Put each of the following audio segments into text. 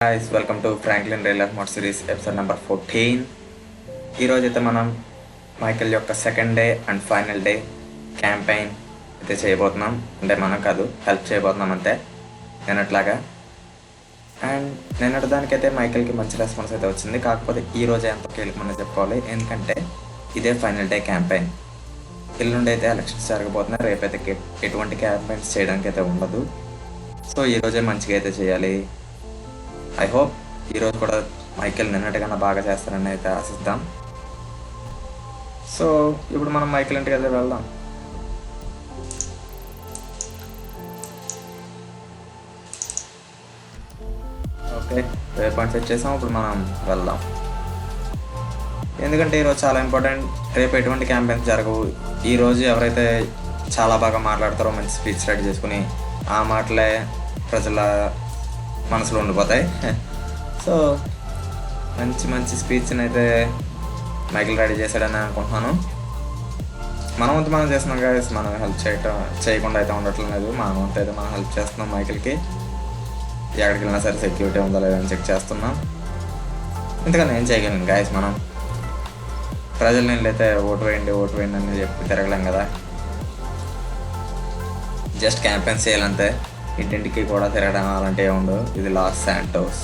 guys, welcome to Franklin Rail Mod Series episode number 14. ఈరోజు అయితే మనం మైకెల్ యొక్క second day and final day campaign అయితే చేయబోతున్నాం. అంటే మనం కాదు, హెల్ప్ చేయబోతున్నాం అంతే నిన్నట్లాగా. అండ్ నిన్నటి దానికైతే మైకెల్కి మంచి రెస్పాన్స్ అయితే వచ్చింది. కాకపోతే ఈ రోజు ఎంత కీలకమని చెప్పుకోవాలి, ఎందుకంటే ఇదే ఫైనల్ డే క్యాంపెయిన్. ఎల్లుండి అయితే ఎలక్షన్స్ జరగబోతున్నాయి. రేపైతే ఎటువంటి క్యాంపెయిన్స్ చేయడానికి అయితే ఉండదు. సో ఈరోజే మంచిగా అయితే చేయాలి. ఐ హోప్ ఈరోజు కూడా మైకెల్ నిన్నటికన్నా బాగా చేస్తారని అయితే ఆశిద్దాం. సో ఇప్పుడు మనం మైకెల్ ఇంటికి అయితే వెళ్దాం. ఓకే, వే పాయింట్ సెట్ చేసాం. ఇప్పుడు మనం వెళ్దాం, ఎందుకంటే ఈరోజు చాలా ఇంపార్టెంట్. రేపు ఎటువంటి క్యాంపెయిన్స్ జరగవు. ఈరోజు ఎవరైతే చాలా బాగా మాట్లాడతారో, మంచి స్పీచ్ రెడీ చేసుకుని ఆ మాటలే ప్రజల మనసులో ఉండిపోతాయి. సో మంచి మంచి స్పీచ్ని అయితే మైకిల్ రెడీ చేశాడని అనుకుంటున్నాను. మన వంతు మనం చేస్తున్నాం కదా, మనం హెల్ప్ చేయకుండా అయితే ఉండట్లేదు. మన వంతు అయితే మనం హెల్ప్ చేస్తున్నాం మైకిల్కి. ఎక్కడికి వెళ్ళినా సరే సెక్యూరిటీ ఉందా లేదని చెక్ చేస్తున్నాం. ఇంతకన్నా ఏం చేయగలను గాయస్. మనం ప్రజలు అయితే ఓటు వేయండి అని చెప్పి తిరగలేం కదా. జస్ట్ క్యాంపెయిన్స్ చేయాలంతే, ఇంటింటికి కూడా తిరగడం అలాంటివి ఉండవు. ఇది లాస్ శాంటోస్.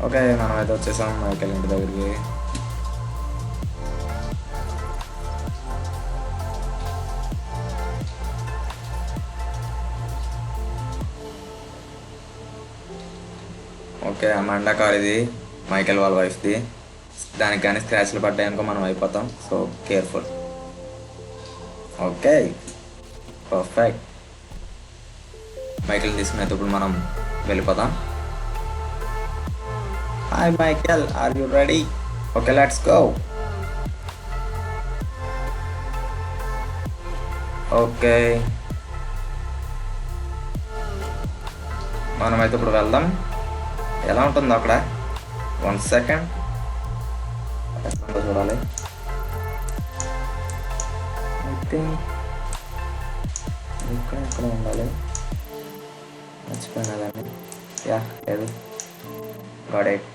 ఓకే, మనం అయితే వచ్చేసాం మైకెల్ ఇంటి దగ్గరికి. ఓకే, అమాండా కార్ ఇది, మైకెల్ వాళ్ళ వైఫ్ది. దానికి కానీ స్క్రాచ్లు పడ్డాయనుకో మనం అయిపోతాం. So careful. Okay, perfect. Michael తీసుకుని అయితే ఇప్పుడు మనం వెళ్ళిపోదాం. Hi Michael, are you ready? Okay, let's go. Okay, మనమైతే ఇప్పుడు వెళ్దాం. ఎలా ఉంటుందో అక్కడ 1 సెకండ్ చూడాలి. ఐ థింక్ ఇక్కడ ఉండాలి. మర్చిపోయినా దాన్ని. యా, లేదు. Got it.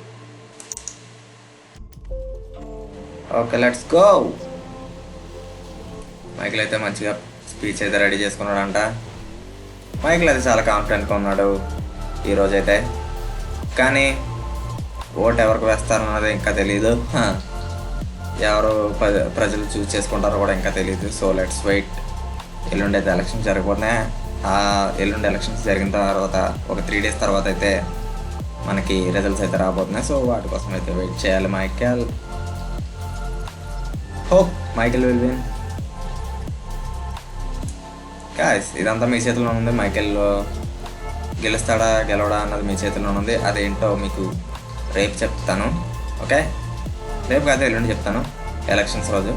Okay, let's go. Michael అయితే మంచిగా స్పీచ్ అయితే రెడీ చేసుకున్నాడంట. మైకిల్ అయితే చాలా కాన్ఫిడెంట్గా ఉన్నాడు ఈరోజైతే. కానీ ఓట్ ఎవరికి వేస్తారన్నది ఇంకా తెలీదు. ఎవరు ప్రజలు చూస్ చేసుకుంటారో కూడా ఇంకా తెలీదు. So let's wait. ఎల్లుండి అయితే ఎలక్షన్స్ జరగబోతున్నాయి. ఎల్లుండి ఎలక్షన్స్ జరిగిన తర్వాత ఒక 3 days తర్వాత అయితే మనకి రిజల్ట్స్ అయితే రాబోతున్నాయి. సో వాటి కోసం అయితే వెయిట్ చేయాలి. Michael, hope Michael will win. Guys, ఇదంతా మీ చేతిలో ఉంది. మైకెల్ గెలుస్తాడా గెలవడా అన్నది మీ చేతిలో ఉంది. అదేంటో మీకు రేపు చెప్తాను. ఓకే, రేపు కాదు ఎల్లుండి చెప్తాను, ఎలక్షన్స్ రోజు.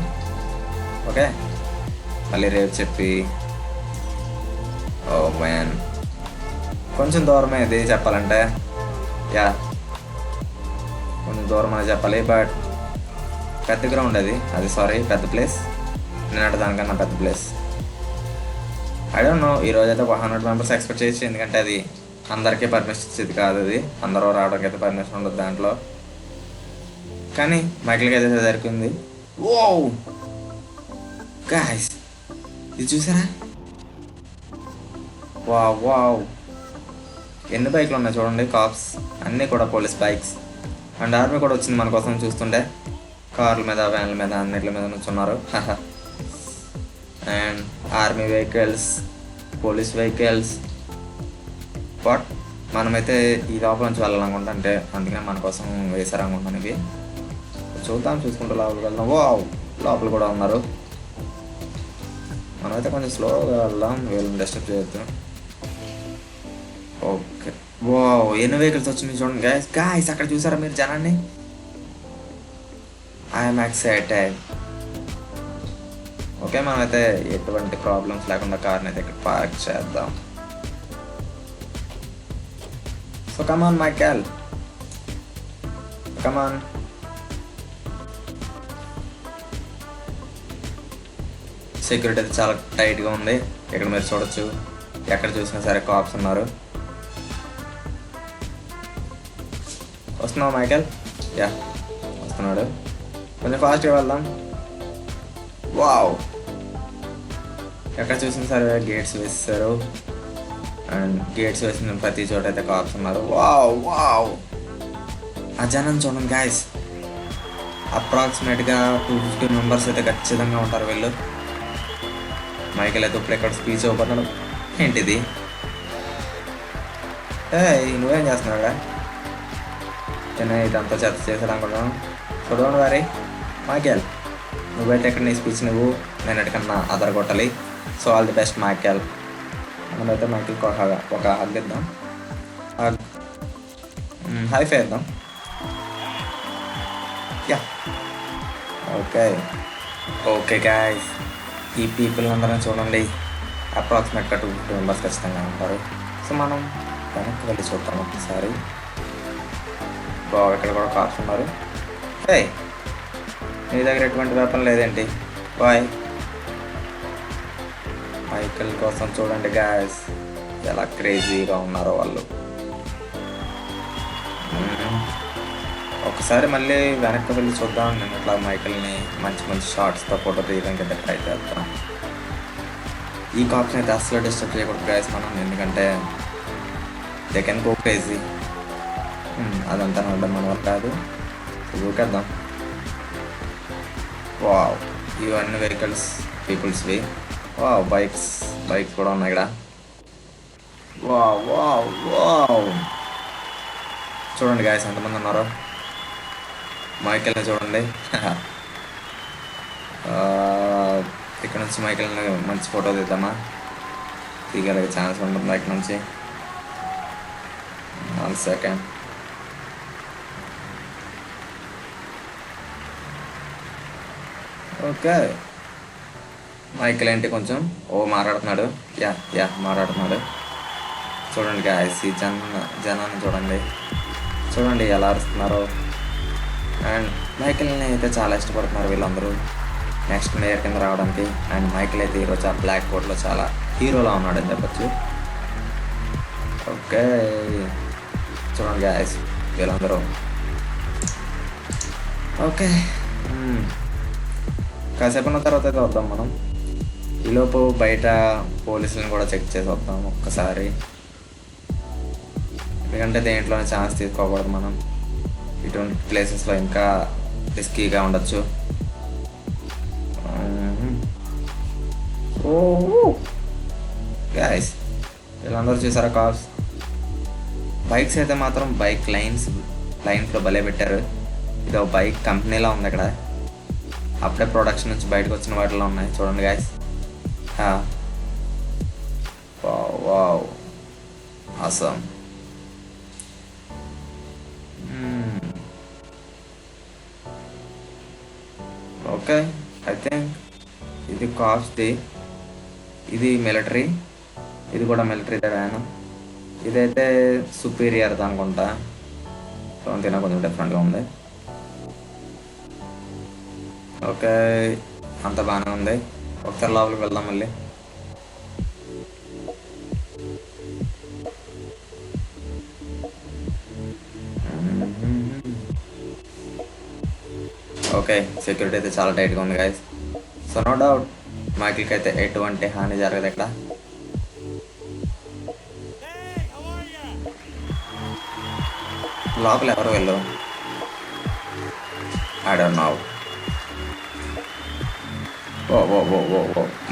ఓకే, మళ్ళీ రేపు చెప్పి. ఓ మ్యాన్, కొంచెం దూరమే ఇది చెప్పాలంటే. యా, కొంచెం దూరం అని చెప్పాలి. బట్ పెద్ద గ్రౌండ్ అది సారీ, పెద్ద ప్లేస్. నిన్నటి దానికన్నా పెద్ద ప్లేస్. ఐ డోంట్ నో, ఈరోజు అయితే 100 members ఎక్స్పెక్ట్ చేయొచ్చు. ఎందుకంటే అది అందరికీ పర్మిషన్ ఇచ్చేది కాదు. అది అందరూ రావడానికి అయితే పర్మిషన్ ఉండదు దాంట్లో. కానీ మైకిల్కి అయితే జరిగింది. ఓ గాయ్స్, ఇది చూసారా? వావ్ వావ్, ఎన్ని బైక్లు ఉన్నాయి చూడండి. కాప్స్ అన్నీ కూడా పోలీస్ బైక్స్. అండ్ ఆర్మీ కూడా వచ్చింది మన కోసం. చూస్తుంటే కార్ల మీద, వ్యాన్ల మీద, అన్నిటి మీద నుంచున్నారు. And army vehicles, police vehicles. But మనమైతే ఈ లోపల నుంచి వెళ్ళాలనుకుంటా. అంటే అందుకని మన కోసం వేసారనుకుంటాను ఇవి. చూద్దాం, చూసుకుంటూ లోపలికి వెళ్దాం. వావ్, లోపల కూడా ఉన్నారు. మనమైతే కొంచెం స్లోగా వెళ్దాం, వీళ్ళని డిస్టర్బ్ చేయొద్దు. ఓకే, వావ్, ఎన్ని వెహికల్స్ వచ్చింది చూడండి గాయస్. గాయస్, అక్కడ చూసారా మీరు జనాన్ని? I'm excited. ఓకే, మనమైతే ఎటువంటి ప్రాబ్లమ్స్ లేకుండా కార్ని అయితే ఇక్కడ పార్క్ చేద్దాం. సో కమాన్ మైకెల్, కమాన్. సెక్యూరిటీ అయితే చాలా టైట్గా ఉంది. ఇక్కడ మీరు చూడొచ్చు, ఎక్కడ చూసినా సరే కాప్స్ ఉన్నారు. వస్తున్నావు మైకేల్? యా వస్తున్నాడు. కొంచెం ఫాస్ట్గా వెళ్దాం. వావ్, ఎక్కడ చూసిన సరే గేట్స్ వేస్తారు. అండ్ గేట్స్ వేసిన ప్రతి చోట అయితే కార్స్ ఉన్నారు. వావ్ వావ్, ఆ జనం చూడండి గాయస్. అప్రాక్సిమేట్గా 250 మెంబర్స్ అయితే ఖచ్చితంగా ఉంటారు వీళ్ళు. మైకేల్ అయితే ఇప్పుడు ఇక్కడ స్పీచ్ ఇవ్వబోతున్నాడు. ఏంటిది? నువ్వేం చేస్తున్నావుగా? నేను ఇదంతా చెత్త చేశాడు అనుకుంటున్నాను. చూడండి వారి మైకేల్, నువ్వైతే ఇక్కడ నీ స్పీచ్ నువ్వు, నేను ఎక్కడికన్నా అదర కొట్టాలి. So all the best Michael. మనమైతే మైకేల్ ఒక హగ్ ఇద్దాం. హగ్ హై ఫై ఇద్దాం. యా ఓకే ఓకే గాయ్స్, ఈ పీపుల్ అందరం చూడండి అప్రాక్సిమేట్గా 250 మెంబర్స్ ఖచ్చితంగా ఉంటారు. సో మనం వెనక్కి వెళ్ళి చూద్దాం ఒకసారి. బాగా ఇక్కడ కూడా కార్స్ ఉన్నారు. నీ దగ్గర ఎటువంటి వెపన్ లేదేంటి బాయ్? మైకేల్ కోసం చూడండి గాయస్ ఎలా క్రేజీగా ఉన్నారో వాళ్ళు. ఒకసారి మళ్ళీ వెనక్కి వెళ్ళి చూద్దాం. నేను ఇట్లా మైకేల్ని మంచి మంచి షార్ట్స్తో ఫోటో తీయడానికి అయితే ట్రై చేద్దాం. ఈ కాప్స్ని అయితే అసలు డిస్టర్బ్ చేయకూడదు గాయస్ మనం, ఎందుకంటే దే కెన్ గో క్రేజీ. అదంతా నడడం మన వల్ల కాదు. ఊరికేద్దాం. వావ్, ఇవన్నీ వెహికల్స్ పీపుల్స్వి. వావ్, బైక్స్ కూడా ఉన్నాయి ఇక్కడ. వావ్ వావ్ వావ్, చూడండి గాయస్ ఎంతమంది ఉన్నారో. మైకేల్ని చూడండి. ఇక్కడ నుంచి మైకేల్ని మంచి ఫోటో తీద్దామా? తీయగలిగే ఛాన్స్ ఉంటుంది ఇక్కడ నుంచి. 1 సెకండ్. ఓకే, మైకేల్ ఏంటి కొంచెం మాట్లాడుతున్నాడు. యా మాట్లాడుతున్నాడు. చూడండి గాయస్ ఈ జనాన్ని చూడండి ఎలా అరుస్తున్నారో. అండ్ మైకేల్ని అయితే చాలా ఇష్టపడుతున్నారు వీళ్ళందరూ నెక్స్ట్ మేయర్ కింద రావడానికి. అండ్ మైకేల్ అయితే ఈరోజు ఆ బ్లాక్ కోట్లో చాలా హీరోలా ఉన్నాడని చెప్పచ్చు. ఓకే, చూడండి గాయస్ వీళ్ళందరూ. ఓకే, కాసేపు ఉన్న తర్వాత అయితే వద్దాం మనం. ఈలోపు బయట పోలీసులను కూడా చెక్ చేసి వద్దాం ఒక్కసారి, ఎందుకంటే దేంట్లోనే ఛాన్స్ తీసుకోకూడదు మనం. ఇటువంటి ప్లేసెస్లో ఇంకా రిస్కీగా ఉండొచ్చు. గాయస్ వీళ్ళందరూ చూసారా కార్స్? బైక్స్ అయితే మాత్రం బైక్ లైన్స్లో భలే పెట్టారు. ఇది ఒక బైక్ కంపెనీలా ఉంది ఇక్కడ. అప్పుడే ప్రొడక్షన్ నుంచి బయటకు వచ్చిన వాటిలో ఉన్నాయి చూడండి guys. Wow awesome. Okay, I think ఇది కాస్ట్ది, ఇది మిలిటరీ, ఇది కూడా మిలిటరీదే వ్యాన్. ఇదైతే సుపీరియర్ది అనుకుంటా. తిన కొంచెం డిఫరెంట్గా ఉంది. ఓకే, అంత బాగానే ఉంది. ఒకసారి లోపలికి వెళ్దాం మళ్ళీ. ఓకే, సెక్యూరిటీ అయితే చాలా టైట్గా ఉంది గాయస్. సో నో డౌట్ మైకేల్కి అయితే ఎటువంటి హాని జరగదు ఇక్కడ. లోపల ఎవరు వెళ్ళు? I don't know. ఓ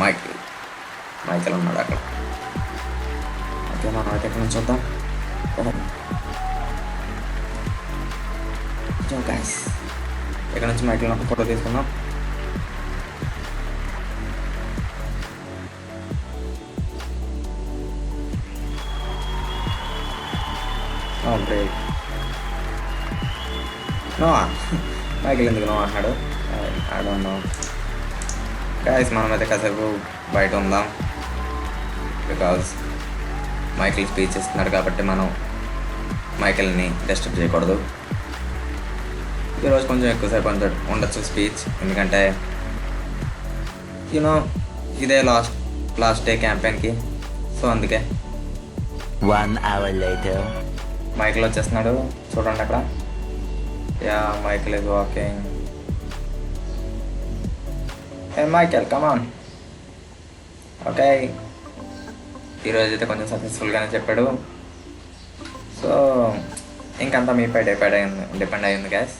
మైకేల్ ఉన్నాడు అక్కడ. ఓకే, మనం అయితే ఎక్కడ నుంచి చూద్దాం. గాయస్ ఇక్కడ నుంచి మైకేల్ ఒక ఫోటో తీసుకుందాం. బ్రేక్. నోవా, మైకేల్ ఎందుకు నో అంటున్నాడు? I don't no. గాయస్ మనమైతే కాసేపు బయట ఉందాం, బికాజ్ మైకేల్ స్పీచ్ ఇస్తున్నాడు కాబట్టి మనం మైకేల్ని డిస్టర్బ్ చేయకూడదు. ఈరోజు కొంచెం ఎక్కువసేపు ఉండొచ్చు స్పీచ్, ఎందుకంటే యూనో ఇదే లాస్ట్ డే క్యాంపెయిన్కి. సో అందుకే. 1 hour later. మైకేల్ వచ్చేస్తున్నాడు చూడండి అక్కడ. Yeah Michael is walking. Hey Michael come on. Okay, ఈరోజు అయితే కొంచెం సక్సెస్ఫుల్గానే చెప్పాడు. సో ఇంకంతా మీపై డిపెండ్ అయ్యింది గ్యాస్.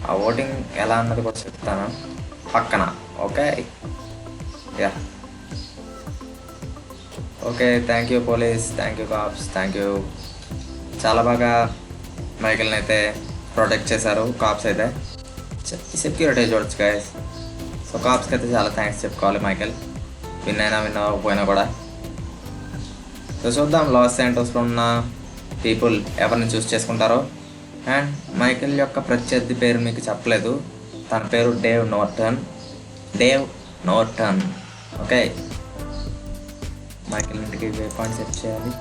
ఆ ఓటింగ్ ఎలా అన్నది కూడా చెప్తాను పక్కన. Okay, yeah okay. Thank you police, thank you cops, thank you. చాలా బాగా మైకిల్ని అయితే ప్రొటెక్ట్ చేశారు కాప్స్ అయితే. సెక్యూరిటీ చూడొచ్చు గాయస్. సో కాప్స్కి అయితే చాలా థ్యాంక్స్ చెప్పుకోవాలి మైకిల్. విన్ అవ్వకపోయినా కూడా. సో చూద్దాం లాస్ శాంటోస్లో ఉన్న పీపుల్ ఎవరిని చూస్ చేసుకుంటారో. అండ్ మైకిల్ యొక్క ప్రత్యర్థి పేరు మీకు చెప్పలేదు, తన పేరు డేవ్ నోర్టన్. ఓకే, మైకిల్ ఇంటికి వే పాయింట్ సెట్ చేయాలి.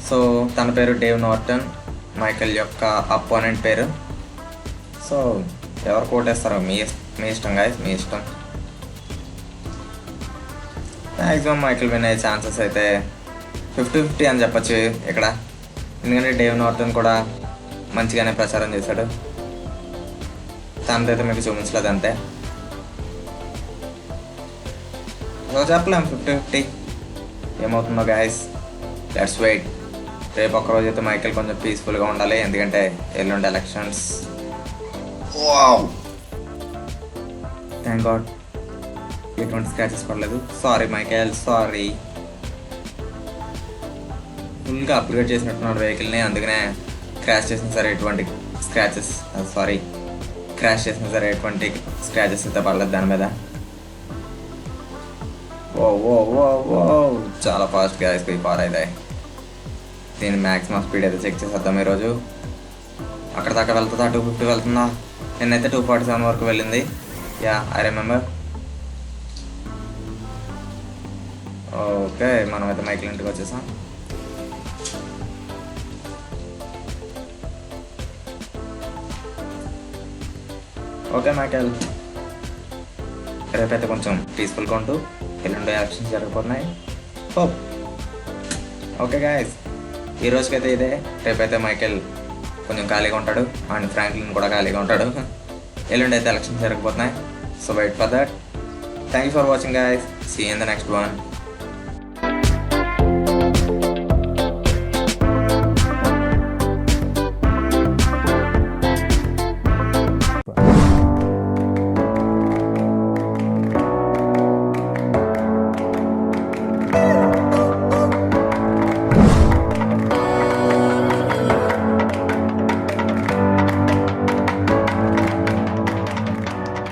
సో తన పేరు డేవ్ నార్టన్, మైకిల్ యొక్క అపోనెంట్ పేరు. సో ఎవరు కోటేస్తారో మీ ఇష్టం గాయస్, మీ ఇష్టం. మ్యాక్సిమం మైకిల్ విన్ అయ్యే ఛాన్సెస్ అయితే 50-50 అని చెప్పచ్చు ఇక్కడ. ఎందుకంటే డేవ్ నార్టన్ కూడా మంచిగానే ప్రచారం చేశాడు. తనదైతే మీకు చూపించలేదు అంతే. సో చెప్పలేం 50-50 ఏమవుతుందో గాయస్. Let's wait. రేపు ఒక్కరోజు అయితే మైకిల్ కొంచెం పీస్ఫుల్గా ఉండాలి, ఎందుకంటే ఎల్లుండి ఎలక్షన్స్. థ్యాంక్ గాడ్ ఎటువంటి స్క్రాచెస్ పడలేదు. Sorry Michael, sorry. ఫుల్గా అప్గ్రేడ్ చేసినట్టున్నాడు వెహికల్ని, అందుకనే క్రాష్ చేసిన సరే ఎటువంటి స్క్రాచెస్ అయితే పడలేదు దాని మీద. ఓ చాలా ఫాస్ట్గా అయిపోయి పార్ అవుతాయి. దీని మ్యాక్సిమం స్పీడ్ అయితే చెక్ చేసేద్దాం ఈరోజు. అక్కడ దాకా వెళ్తుందా, 250 వెళ్తుందా? నేనైతే 247 వరకు వెళ్ళింది. Yeah I remember. ఓకే, మనమైతే మైకిల్ ఇంటికి వచ్చేసాం. ఓకే మైకిల్, రేపైతే కొంచెం పీస్ఫుల్గా ఉంటూ ఎల్లుండి ఎలక్షన్స్ జరగబోతున్నాయి. ఓకే గాయస్, ఈ రోజుకైతే ఇదే. రేపైతే మైకిల్ కొంచెం ఖాళీగా ఉంటాడు అండ్ ఫ్రాంక్లిన్ కూడా ఖాళీగా ఉంటాడు. ఎల్లుండి అయితే ఎలక్షన్స్ జరగబోతున్నాయి. So wait for that. Thank you for watching guys. See you in the next one.